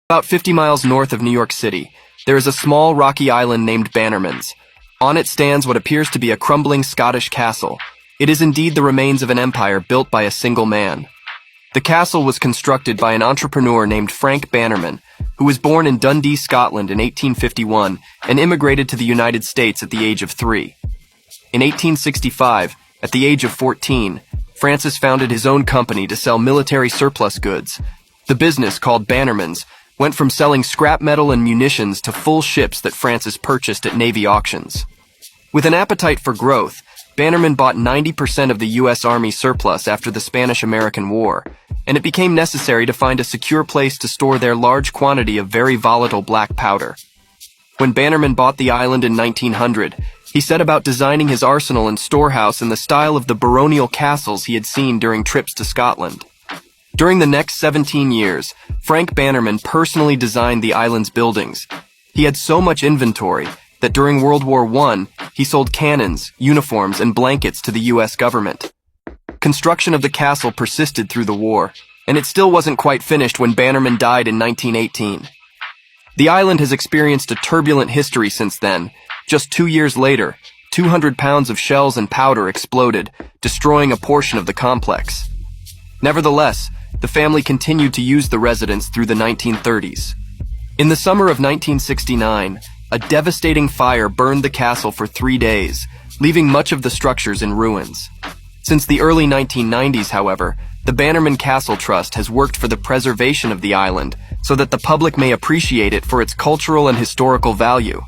About 50 miles north of New York City, there is a small rocky island named Bannerman's. On it stands what appears to be a crumbling Scottish castle. It is indeed the remains of an empire built by a single man. The castle was constructed by an entrepreneur named Frank Bannerman, who was born in Dundee, Scotland in 1851 and immigrated to the United States at the age of 3. In 1865, at the age of 14, Francis founded his own company to sell military surplus goods. The business, called Bannerman's, went from selling scrap metal and munitions to full ships that Francis purchased at Navy auctions. With an appetite for growth, Bannerman bought 90% of the U.S. Army surplus after the Spanish-American War, and it became necessary to find a secure place to store their large quantity of very volatile black powder. When Bannerman bought the island in 1900, he set about designing his arsenal and storehouse in the style of the baronial castles he had seen during trips to Scotland. During the next 17 years, Frank Bannerman personally designed the island's buildings. He had so much inventory that during World War I, he sold cannons, uniforms, and blankets to the U.S. government. Construction of the castle persisted through the war, and it still wasn't quite finished when Bannerman died in 1918. The island has experienced a turbulent history since then. Just 2 years later, 200 pounds of shells and powder exploded, destroying a portion of the complex. Nevertheless, the family continued to use the residence through the 1930s. In the summer of 1969, a devastating fire burned the castle for 3 days, leaving much of the structures in ruins. Since the early 1990s, however, the Bannerman Castle Trust has worked for the preservation of the island so that the public may appreciate it for its cultural and historical value.